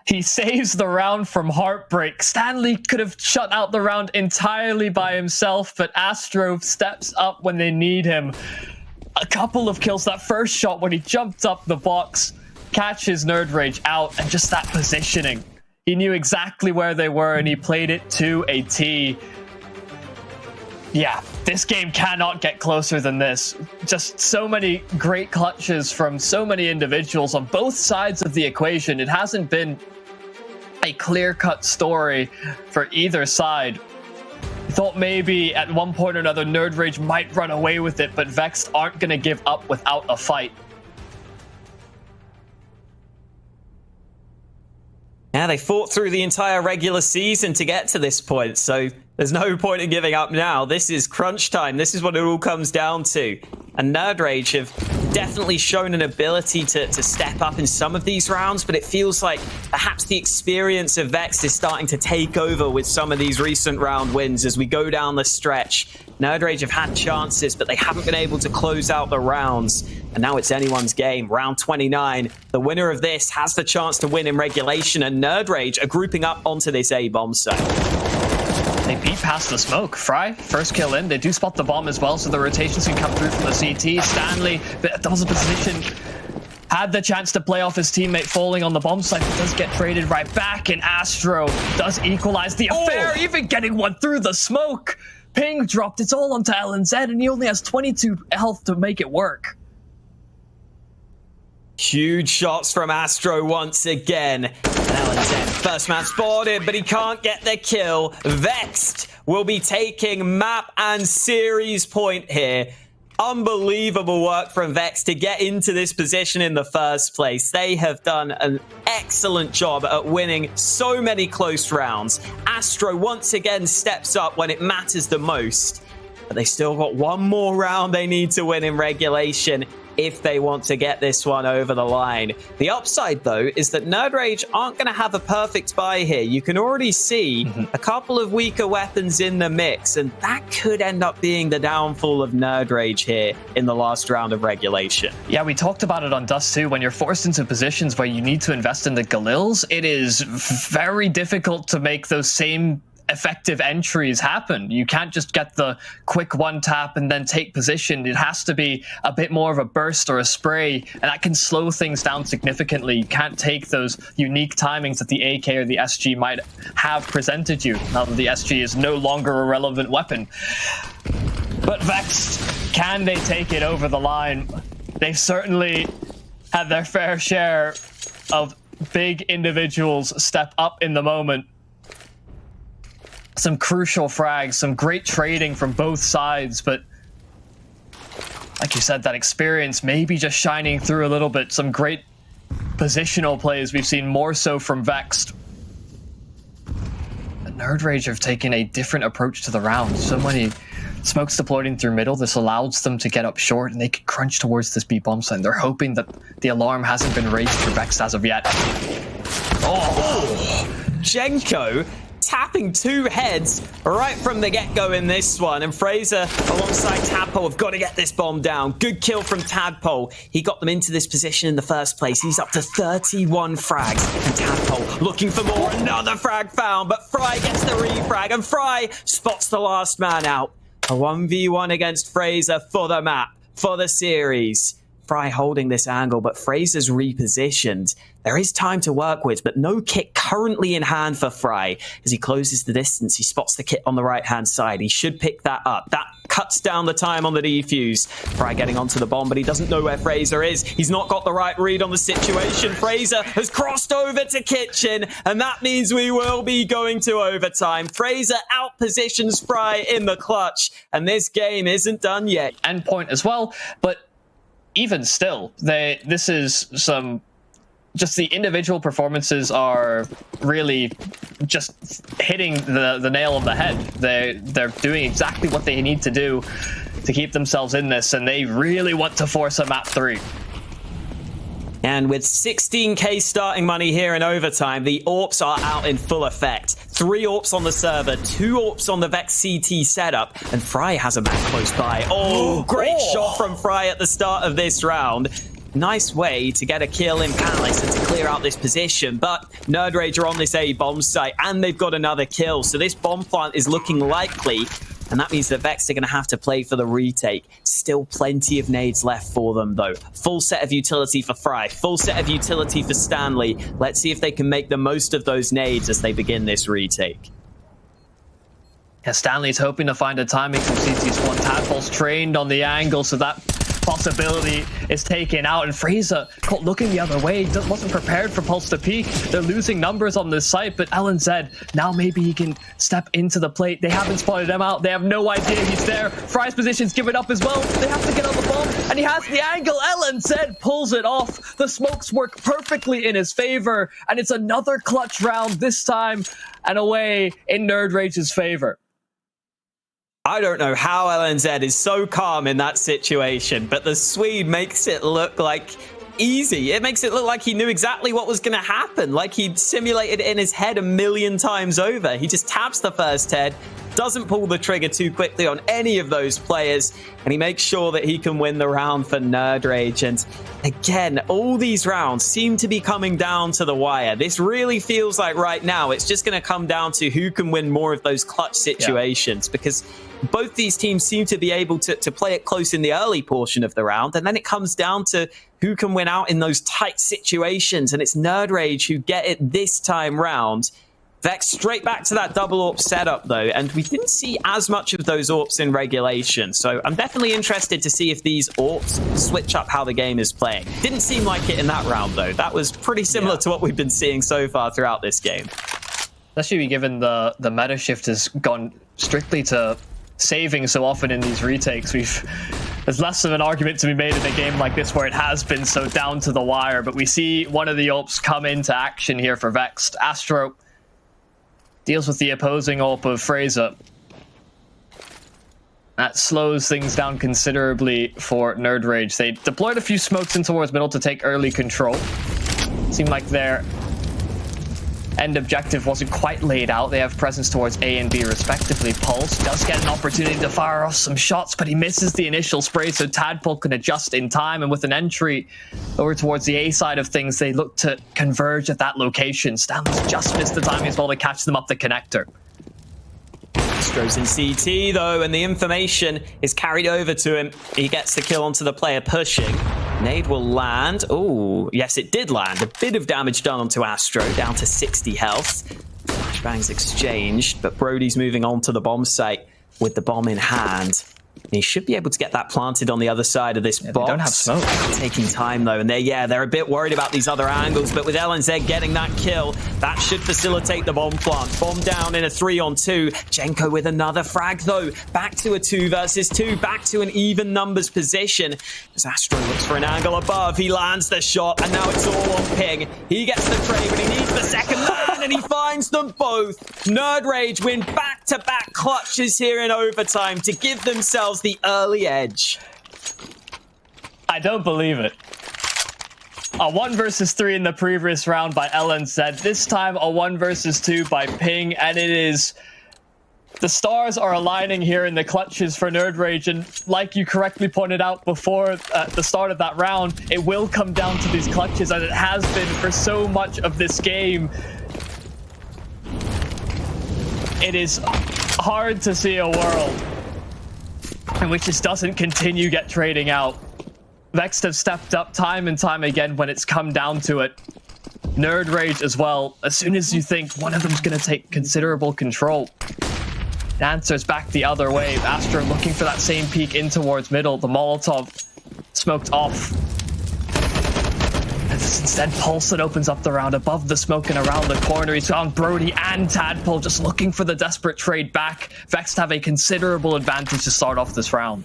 He saves the round from heartbreak. Stanley could have shut out the round entirely by himself, but Astro steps up when they need him. A couple of kills. That first shot when he jumped up the box, catches nerdRage out, and just that positioning. He knew exactly where they were, and he played it to a T. Yeah, this game cannot get closer than this. Just so many great clutches from so many individuals on both sides of the equation. It hasn't been a clear-cut story for either side. I thought maybe at one point or another nerdRage might run away with it, but Vexed aren't going to give up without a fight. Yeah, they fought through the entire regular season to get to this point, so there's no point in giving up now. This is crunch time. This is what it all comes down to. And nerdRage have definitely shown an ability to step up in some of these rounds, but it feels like perhaps the experience of Vexed is starting to take over with some of these recent round wins as we go down the stretch. nerdRage have had chances, but they haven't been able to close out the rounds. And now it's anyone's game. Round 29. The winner of this has the chance to win in regulation, and nerdRage are grouping up onto this A bomb site. They beat past the smoke. Fry, first kill in. They do spot the bomb as well, so the rotations can come through from the CT. Stanley, that was a position, had the chance to play off his teammate falling on the bomb site, but does get traded right back, and Astro does equalize the affair, even getting one through the smoke. Ping dropped it all onto LNZ, and he only has 22 health to make it work. Huge shots from Astro once again. And LNZ, first man spotted, but he can't get the kill. Vexed will be taking map and series point here. Unbelievable work from Vexed to get into this position in the first place. They have done an excellent job at winning so many close rounds. Astro once again steps up when it matters the most. But they still got one more round they need to win in regulation if they want to get this one over the line. The upside, though, is that nerdRage aren't going to have a perfect buy here. You can already see a couple of weaker weapons in the mix, and that could end up being the downfall of nerdRage here in the last round of regulation. Yeah, we talked about it on Dust too. When you're forced into positions where you need to invest in the Galils, it is very difficult to make those same effective entries happen. You can't just get the quick one tap and then take position. It has to be a bit more of a burst or a spray, and that can slow things down significantly. You can't take those unique timings that the AK or the SG might have presented you, now that the SG is no longer a relevant weapon. But Vexed, can they take it over the line? They've certainly had their fair share of big individuals step up in the moment. Some crucial frags, some great trading from both sides, but like you said, that experience maybe just shining through a little bit. Some great positional plays we've seen more so from Vexed. But nerdRage have taken a different approach to the round. So many smokes deployed in through middle. This allows them to get up short, and they can crunch towards this B bomb site. They're hoping that the alarm hasn't been raised for Vexed as of yet. Jenko tapping 2 heads right from the get-go in this one. And Fraser, alongside Tadpole, have got to get this bomb down. Good kill from Tadpole. He got them into this position in the first place. He's up to 31 frags. And Tadpole looking for more. Another frag found, but Fry gets the refrag. And Fry spots the last man out. A 1v1 against Fraser for the map, for the series. Fry holding this angle, but Fraser's repositioned. There is time to work with, but no kit currently in hand for Fry. As he closes the distance, he spots the kit on the right-hand side. He should pick that up. That cuts down the time on the defuse. Fry getting onto the bomb, but he doesn't know where Fraser is. He's not got the right read on the situation. Fraser has crossed over to Kitchen, and that means we will be going to overtime. Fraser outpositions Fry in the clutch, and this game isn't done yet. Endpoint as well, but even still, this is some... Just the individual performances are really just hitting the nail on the head. They're doing exactly what they need to do to keep themselves in this, and they really want to force a map 3. And with 16k starting money here in overtime, the AWPs are out in full effect. 3 AWPs on the server, 2 AWPs on the Vex CT setup, and Fry has a man close by. Oh, great shot from Fry at the start of this round. Nice way to get a kill in Palace and to clear out this position, but nerdRage are on this A bomb site, and they've got another kill, so this bomb plant is looking likely, and that means that Vex are going to have to play for the retake. Still plenty of nades left for them, though. Full set of utility for Fry, full set of utility for Stanley. Let's see if they can make the most of those nades as they begin this retake. Yeah, Stanley's hoping to find a timing from CT Squad. Tadpole's trained on the angle, so that possibility is taken out, and Fraser looking the other way, wasn't prepared for Pulse to peek. They're losing numbers on this site, but LNZ, now maybe he can step into the plate. They haven't spotted him out. They have no idea he's there. Fry's position's given up as well. They have to get on the bomb, and he has the angle. LNZ pulls it off. The smokes work perfectly in his favor, and it's another clutch round, this time and away in nerdRage's favor. I don't know how LNZ is so calm in that situation, but the Swede makes it look like easy. It makes it look like he knew exactly what was going to happen, like he'd simulated it in his head a million times over. He just taps the first head, doesn't pull the trigger too quickly on any of those players, and he makes sure that he can win the round for nerdRage. And again, all these rounds seem to be coming down to the wire. This really feels like right now it's just going to come down to who can win more of those clutch situations, because both these teams seem to be able to play it close in the early portion of the round, and then it comes down to who can win out in those tight situations, and it's nerdRage who get it this time round. Vex straight back to that double AWP setup, though, and we didn't see as much of those AWPs in regulation, so I'm definitely interested to see if these AWPs switch up how the game is playing. Didn't seem like it in that round, though. That was pretty similar to what we've been seeing so far throughout this game. Especially given the meta shift has gone strictly to saving so often in these retakes. There's less of an argument to be made in a game like this where it has been so down to the wire, but we see one of the AWPs come into action here for Vexed. Astro deals with the opposing AWP of Fraser. That slows things down considerably for nerdRage. They deployed a few smokes in towards middle to take early control. Seemed like their end objective wasn't quite laid out. They have presence towards A and B respectively. Pulse does get an opportunity to fire off some shots, but he misses the initial spray, so Tadpole can adjust in time, and with an entry over towards the A side of things, they look to converge at that location. Stanley's just missed the timing as well to catch them up the connector. Astro's in CT, though, and the information is carried over to him. He gets the kill onto the player pushing. Nade will land. Oh, yes, it did land. A bit of damage done onto Astro, down to 60 health. Flashbangs exchanged, but Brody's moving on to the bomb site with the bomb in hand. He should be able to get that planted on the other side of this box. They don't have smoke. Taking time, though, and they're a bit worried about these other angles, but with LNZ getting that kill, that should facilitate the bomb plant. Bomb down in a 3-on-2. Jenko with another frag, though. Back to a 2 versus 2. Back to an even numbers position. As Astro looks for an angle above, he lands the shot, and now it's all on ping. He gets the trade, but he needs the second man. one, and he finds them both. nerdRage win back-to-back clutches here in overtime to give themselves the early edge. I don't believe it. A 1 versus 3 in the previous round by LNZ. This time a 1 versus 2 by Ping, and it is... The stars are aligning here in the clutches for nerdRage, and like you correctly pointed out before the start of that round, it will come down to these clutches, as it has been for so much of this game. It is hard to see a world in which this doesn't continue get trading out. Vexed have stepped up time and time again when it's come down to it. nerdRage as well. As soon as you think one of them's going to take considerable control, the answer's back the other way. Astro looking for that same peek in towards middle. The Molotov smoked off. And instead, Paulson opens up the round above the smoke and around the corner. He's found Brody and Tadpole just looking for the desperate trade back. Vexed have a considerable advantage to start off this round.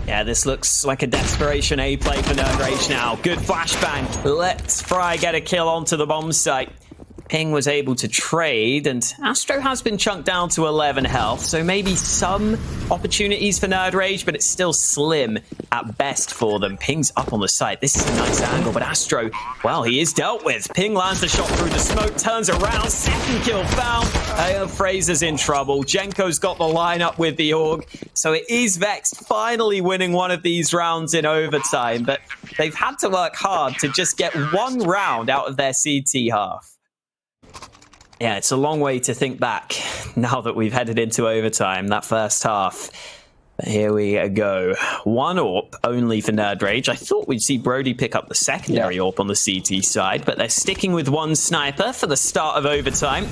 Yeah, this looks like a desperation A play for nerdRage now. Good flashbang. Let's Fry get a kill onto the bomb site. Ping was able to trade, and Astro has been chunked down to 11 health, so maybe some opportunities for nerdRage, but it's still slim at best for them. Ping's up on the site. This is a nice angle, but Astro, well, he is dealt with. Ping lands the shot through the smoke, turns around, second kill found. Fraser's in trouble. Jenko's got the lineup with the AUG, so it is Vexed finally winning one of these rounds in overtime, but they've had to work hard to just get one round out of their CT half. Yeah, it's a long way to think back now that we've headed into overtime, that first half. But here we go. One AWP only for nerdRage. I thought we'd see Brody pick up the secondary AWP on the CT side, but they're sticking with one sniper for the start of overtime.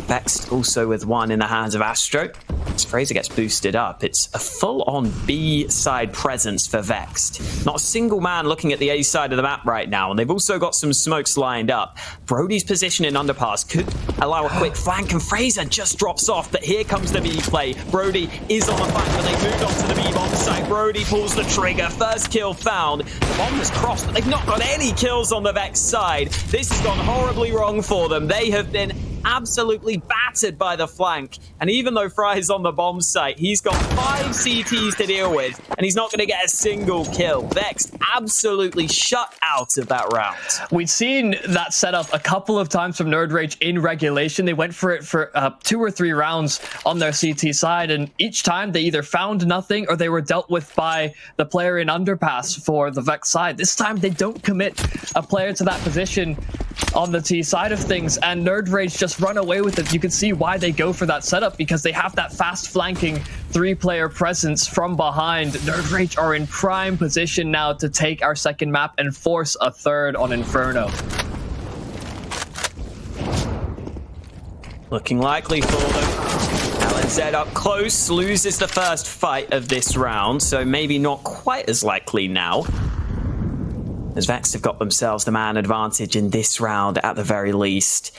Vexed also with one in the hands of Astro. As Fraser gets boosted up, it's a full-on B side presence for Vexed. Not a single man looking at the A side of the map right now, and they've also got some smokes lined up. Brody's position in underpass could allow a quick flank, and Fraser just drops off, but here comes the B play. Brody is on the flank, but they moved on to the B bomb site. Brody pulls the trigger, first kill found. The bomb was crossed, but they've not got any kills on the Vexed side. This has gone horribly wrong for them. They have been absolutely battered by the flank, and even though Fry is on the bomb site, he's got 5 CTs to deal with, and he's not going to get a single kill. Vexed absolutely shut out of that round. We'd seen that setup a couple of times from nerdRage in regulation. They went for it for 2 or 3 rounds on their CT side, and each time they either found nothing or they were dealt with by the player in underpass for the Vexed side. This time they don't commit a player to that position on the T side of things, and nerdRage just run away with it. You can see why they go for that setup, because they have that fast flanking 3-player presence from behind. nerdRage are in prime position now to take our second map and force a third on Inferno. Looking likely for them. LNZ up close, loses the first fight of this round, so maybe not quite as likely now, as Vexed have got themselves the man advantage in this round at the very least.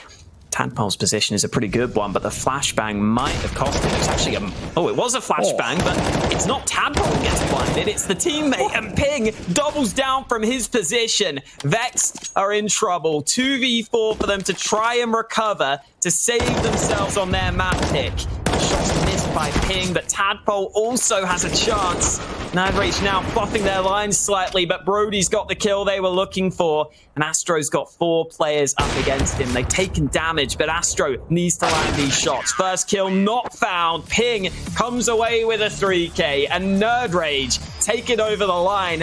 Tadpole's position is a pretty good one, but the flashbang might have cost him. It's actually it was a flashbang, but it's not Tadpole who gets blinded, it's the teammate, and Ping doubles down from his position. Vexed are in trouble. 2v4 for them to try and recover to save themselves on their map pick. Shots missed by Ping, but Tadpole also has a chance. nerdRage now buffing their lines slightly, but Brody's got the kill they were looking for, and Astro's got 4 players up against him. They've taken damage, but Astro needs to land these shots. First kill not found. Ping comes away with a 3K, and nerdRage take it over the line.